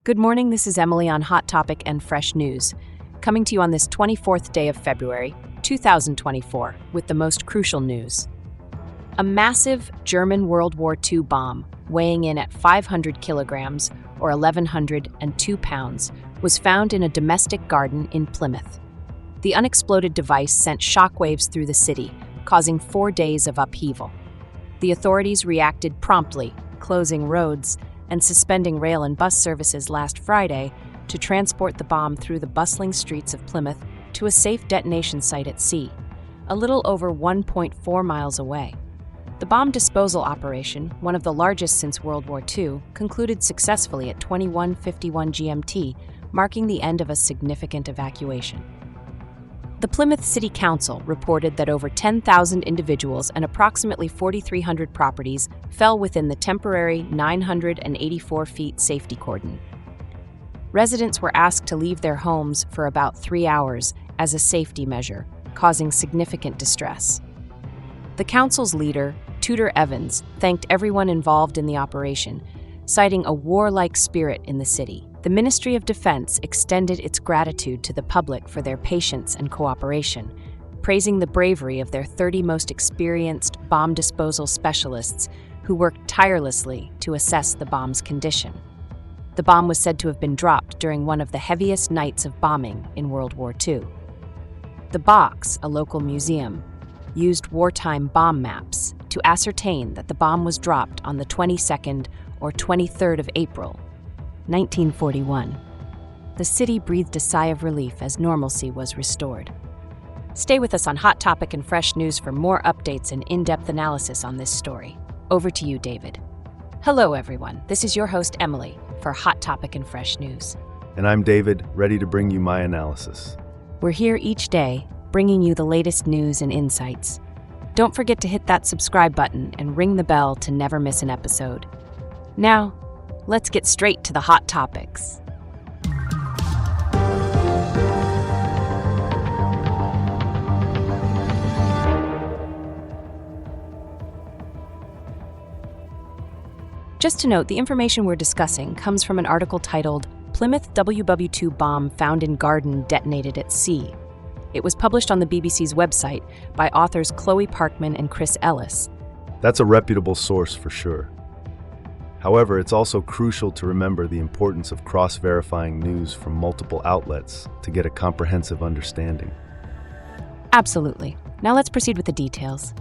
Good morning, this is Emily on Hot Topic and Fresh News, coming to you on this 24th day of February, 2024, with the most crucial news. A massive German World War II bomb, weighing in at 500 kilograms, or 1,102 pounds, was found in a domestic garden in Plymouth. The unexploded device sent shockwaves through the city, causing 4 days of upheaval. The authorities reacted promptly, closing roads and suspending rail and bus services last Friday to transport the bomb through the bustling streets of Plymouth to a safe detonation site at sea, a little over 1.4 miles away. The bomb disposal operation, one of the largest since World War II, concluded successfully at 21:51 GMT, marking the end of a significant evacuation. The Plymouth City Council reported that over 10,000 individuals and approximately 4,300 properties fell within the temporary 984 feet safety cordon. Residents were asked to leave their homes for about 3 hours as a safety measure, causing significant distress. The council's leader, Tudor Evans, thanked everyone involved in the operation, citing a warlike spirit in the city. The Ministry of Defense extended its gratitude to the public for their patience and cooperation, praising the bravery of their 30 most experienced bomb disposal specialists who worked tirelessly to assess the bomb's condition. The bomb was said to have been dropped during one of the heaviest nights of bombing in World War II. The Box, a local museum, used wartime bomb maps to ascertain that the bomb was dropped on the 22nd or 23rd of April, 1941. The city breathed a sigh of relief as normalcy was restored. Stay with us on Hot Topic and Fresh News for more updates and in-depth analysis on this story. Over to you, David. Hello, everyone. This is your host, Emily, for Hot Topic and Fresh News. And I'm David, ready to bring you my analysis. We're here each day, bringing you the latest news and insights. Don't forget to hit that subscribe button and ring the bell to never miss an episode. Now, let's get straight to the hot topics. Just to note, the information we're discussing comes from an article titled Plymouth WW2 Bomb Found in Garden Detonated at Sea. It was published on the BBC's website by authors Chloe Parkman and Chris Ellis. That's a reputable source for sure. However, it's also crucial to remember the importance of cross-verifying news from multiple outlets to get a comprehensive understanding. Absolutely. Now let's proceed with the details.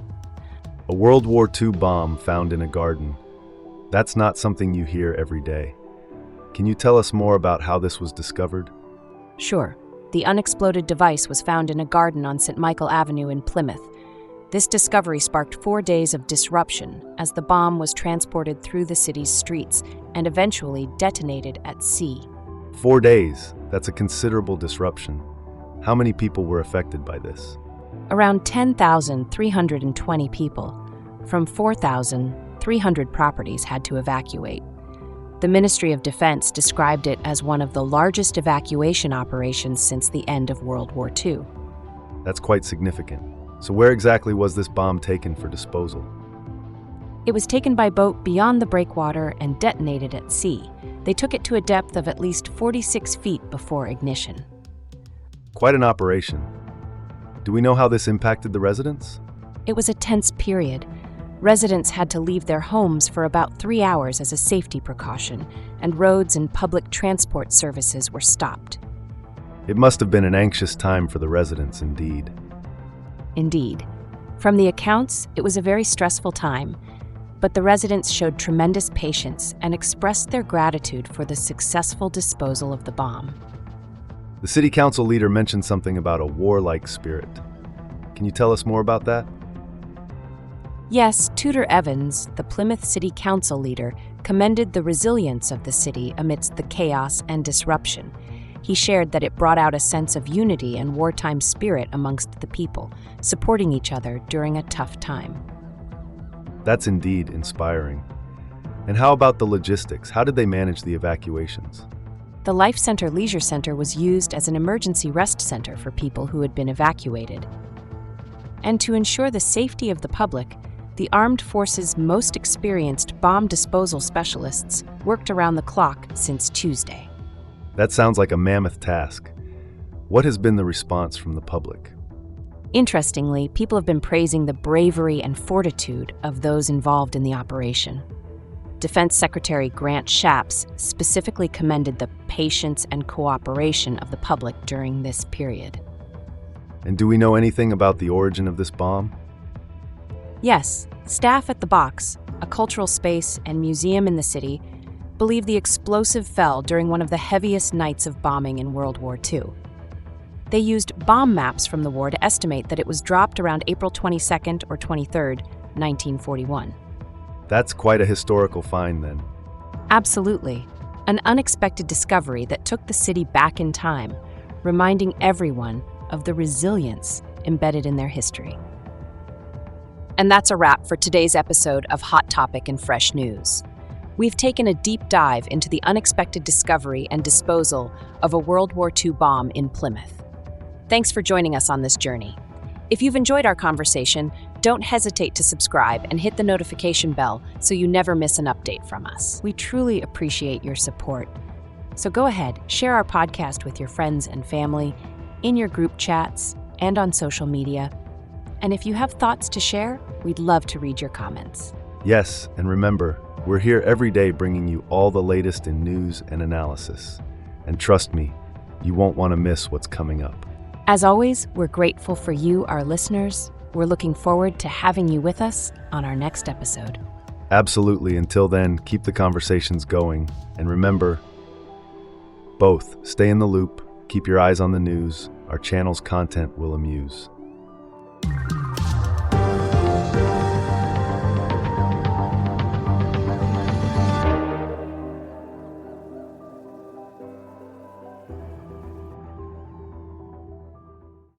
A World War II bomb found in a garden. That's not something you hear every day. Can you tell us more about how this was discovered? Sure. The unexploded device was found in a garden on St. Michael Avenue in Plymouth. This discovery sparked 4 days of disruption as the bomb was transported through the city's streets and eventually detonated at sea. 4 days? That's a considerable disruption. How many people were affected by this? Around 10,320 people from 4,300 properties had to evacuate. The Ministry of Defense described it as one of the largest evacuation operations since the end of World War II. That's quite significant. So where exactly was this bomb taken for disposal? It was taken by boat beyond the breakwater and detonated at sea. They took it to a depth of at least 46 feet before ignition. Quite an operation. Do we know how this impacted the residents? It was a tense period. Residents had to leave their homes for about 3 hours as a safety precaution, and roads and public transport services were stopped. It must have been an anxious time for the residents indeed. Indeed. From the accounts, it was a very stressful time, but the residents showed tremendous patience and expressed their gratitude for the successful disposal of the bomb. The city council leader mentioned something about a warlike spirit. Can you tell us more about that? Yes, Tudor Evans, the Plymouth City Council leader, commended the resilience of the city amidst the chaos and disruption. He shared that it brought out a sense of unity and wartime spirit amongst the people, supporting each other during a tough time. That's indeed inspiring. And how about the logistics? How did they manage the evacuations? The Life Center Leisure Center was used as an emergency rest center for people who had been evacuated. And to ensure the safety of the public, the Armed Forces' most experienced bomb disposal specialists worked around the clock since Tuesday. That sounds like a mammoth task. What has been the response from the public? Interestingly, people have been praising the bravery and fortitude of those involved in the operation. Defense Secretary Grant Shapps specifically commended the patience and cooperation of the public during this period. And do we know anything about the origin of this bomb? Yes, staff at the Box, a cultural space and museum in the city, believe the explosive fell during one of the heaviest nights of bombing in World War II. They used bomb maps from the war to estimate that it was dropped around April 22nd or 23rd, 1941. That's quite a historical find then. Absolutely. An unexpected discovery that took the city back in time, reminding everyone of the resilience embedded in their history. And that's a wrap for today's episode of Hot Topic and Fresh News. We've taken a deep dive into the unexpected discovery and disposal of a World War II bomb in Plymouth. Thanks for joining us on this journey. If you've enjoyed our conversation, don't hesitate to subscribe and hit the notification bell so you never miss an update from us. We truly appreciate your support. So go ahead, share our podcast with your friends and family, in your group chats, and on social media. And if you have thoughts to share, we'd love to read your comments. Yes, and remember, we're here every day bringing you all the latest in news and analysis. And trust me, you won't want to miss what's coming up. As always, we're grateful for you, our listeners. We're looking forward to having you with us on our next episode. Absolutely. Until then, keep the conversations going. And remember, both stay in the loop, keep your eyes on the news. Our channel's content will amuse.